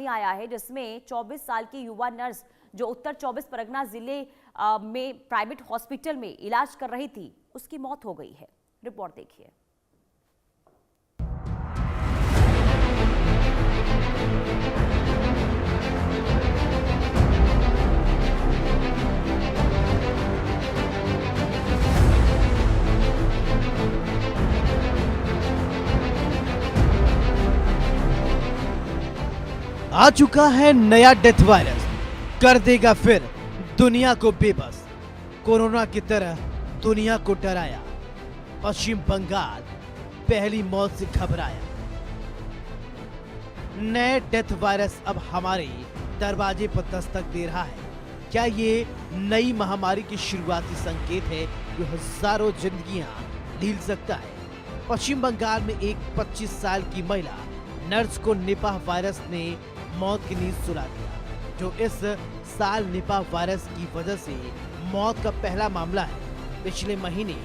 आया है जिसमें 24 साल की युवा नर्स जो उत्तर 24 परगना जिले में प्राइवेट हॉस्पिटल में इलाज कर रही थी, उसकी मौत हो गई है। रिपोर्ट देखिए। आ चुका है नया डेथ वायरस, कर देगा फिर दुनिया को बेबस। कोरोना की तरह दुनिया को डराया, पश्चिम बंगाल पहली मौत से घबराया। नए डेथ वायरस अब हमारे दरवाजे पर दस्तक दे रहा है। क्या ये नई महामारी की शुरुआती संकेत है जो हजारों जिंदगियां लील सकता है? पश्चिम बंगाल में एक 25 साल की महिला नर्स को निपाह वायरस ने मौत की नींद सुला दिया, जो इस साल निपाह वायरस की वजह से मौत का पहला मामला है। पिछले महीने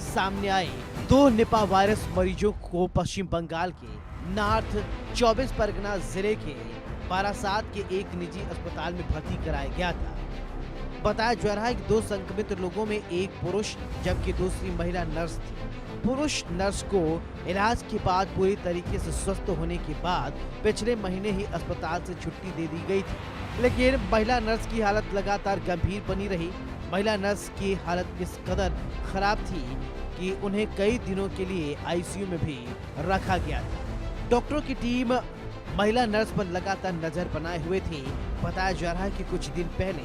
सामने आए 2 निपाह वायरस मरीजों को पश्चिम बंगाल के नॉर्थ 24 परगना जिले के बारासात के एक निजी अस्पताल में भर्ती कराया गया था। बताया जा रहा है कि 2 संक्रमित लोगों में एक पुरुष जबकि दूसरी महिला नर्स थी। पुरुष नर्स को इलाज के बाद पूरी तरीके से स्वस्थ होने के बाद पिछले महीने ही अस्पताल से छुट्टी दे दी गई थी, लेकिन महिला नर्स की हालत लगातार गंभीर बनी रही। महिला नर्स की हालत इस कदर खराब थी कि उन्हें कई दिनों के लिए आईसीयू में भी रखा गया था। डॉक्टरों की टीम महिला नर्स पर लगातार नजर बनाए हुए थी। बताया जा रहा है कि कुछ दिन पहले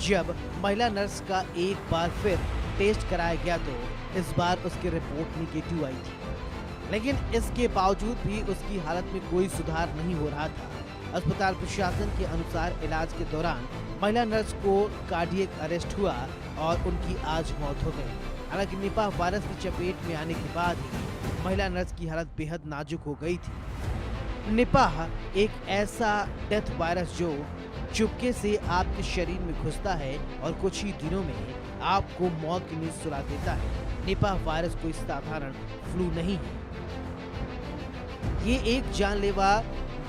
जब महिला नर्स का एक बार फिर टेस्ट कराया गया तो इस बार उसकी रिपोर्ट निगेटिव आई थी, लेकिन इसके बावजूद भी उसकी हालत में कोई सुधार नहीं हो रहा था। अस्पताल प्रशासन के अनुसार इलाज के दौरान महिला नर्स को कार्डियक अरेस्ट हुआ और उनकी आज मौत हो गई। हालांकि निपाह वायरस की चपेट में आने के बाद ही महिला नर्स की हालत बेहद नाजुक हो गई थी। निपाह एक ऐसा डेथ वायरस जो चुपके से आपके शरीर में घुसता है और कुछ ही दिनों में आपको मौत की नींद सुला देता है। निपाह वायरस कोई साधारण फ्लू नहीं है, ये एक जानलेवा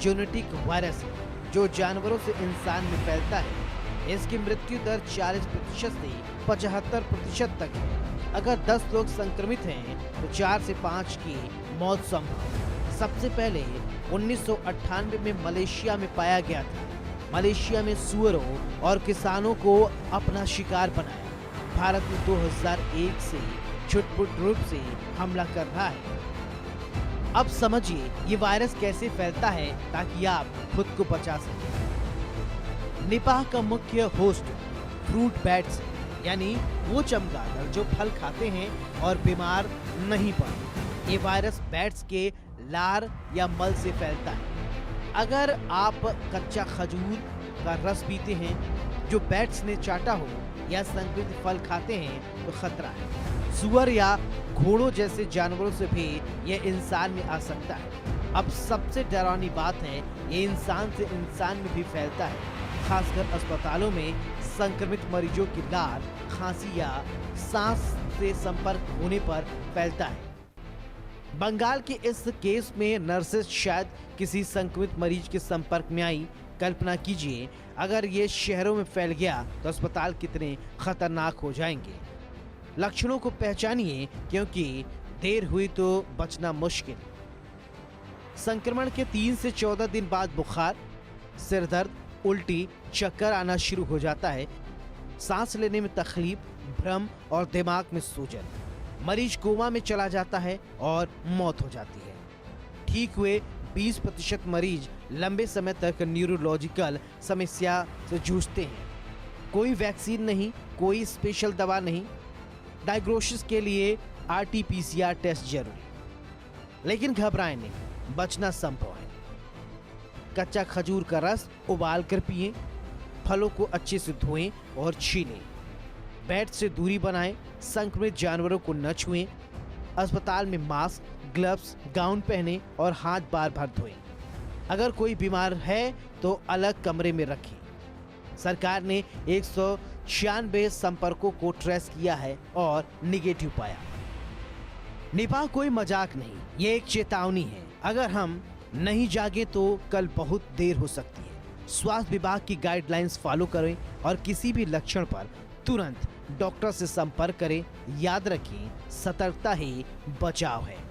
जेनेटिक वायरस है जो जानवरों से इंसान में फैलता है। इसकी मृत्यु दर 40% से 75% तक है। अगर 10 लोग संक्रमित हैं तो 4 से 5 की मौत संभव। सबसे पहले 1998 में मलेशिया में पाया गया था। मलेशिया में सुअरों और किसानों को अपना शिकार बनाया। भारत में 2001 से छुटपुट रूप से हमला कर रहा है। अब समझिए ये वायरस कैसे फैलता है ताकि आप खुद को बचा सकें। निपाह का मुख्य होस्ट फ्रूट बैट्स है, यानी वो चमगादड़ जो फल खाते हैं और बीमार नहीं पड़ते। ये वायरस बैट्स के लार या मल से फैलता है। अगर आप कच्चा खजूर का रस पीते हैं जो बैट्स ने चाटा हो या संक्रमित फल खाते हैं तो खतरा है। सुअर या घोड़ों जैसे जानवरों से भी यह इंसान में आ सकता है। अब सबसे डरावनी बात है ये इंसान से इंसान में भी फैलता है, खासकर अस्पतालों में संक्रमित मरीजों की लार, खांसी या सांस से संपर्क होने पर फैलता है। बंगाल के इस केस में नर्सेस शायद किसी संक्रमित मरीज के संपर्क में आई। कल्पना कीजिए अगर ये शहरों में फैल गया तो अस्पताल कितने खतरनाक हो जाएंगे। लक्षणों को पहचानिए क्योंकि देर हुई तो बचना मुश्किल। संक्रमण के 3 से 14 दिन बाद बुखार, सिर दर्द, उल्टी, चक्कर आना शुरू हो जाता है। सांस लेने में तकलीफ, भ्रम और दिमाग में सूजन। मरीज कोमा में चला जाता है और मौत हो जाती है। ठीक हुए 20% मरीज लंबे समय तक न्यूरोलॉजिकल समस्या से जूझते हैं। कोई वैक्सीन नहीं, कोई स्पेशल दवा नहीं। डायग्नोसिस के लिए RT-PCR टेस्ट जरूरी, लेकिन घबराएं नहीं, बचना संभव है। कच्चा खजूर का रस उबाल कर पिएं, फलों को अच्छे से धोएं और छीलें, बैट से दूरी बनाएं, संक्रमित जानवरों को न छुएं, अस्पताल में मास्क, ग्लव्स, गाउन पहने और हाथ बार बार धोएं। अगर कोई बीमार है तो अलग कमरे में रखें। सरकार ने 196 संपर्कों को ट्रेस किया है और निगेटिव पाया। निपाह कोई मजाक नहीं, ये एक चेतावनी है। अगर हम नहीं जागे तो कल बहुत देर हो सकती है। स्वास्थ्य विभाग की गाइडलाइंस फॉलो करें और किसी भी लक्षण पर तुरंत डॉक्टर से संपर्क करें। याद रखें, सतर्कता ही बचाव है।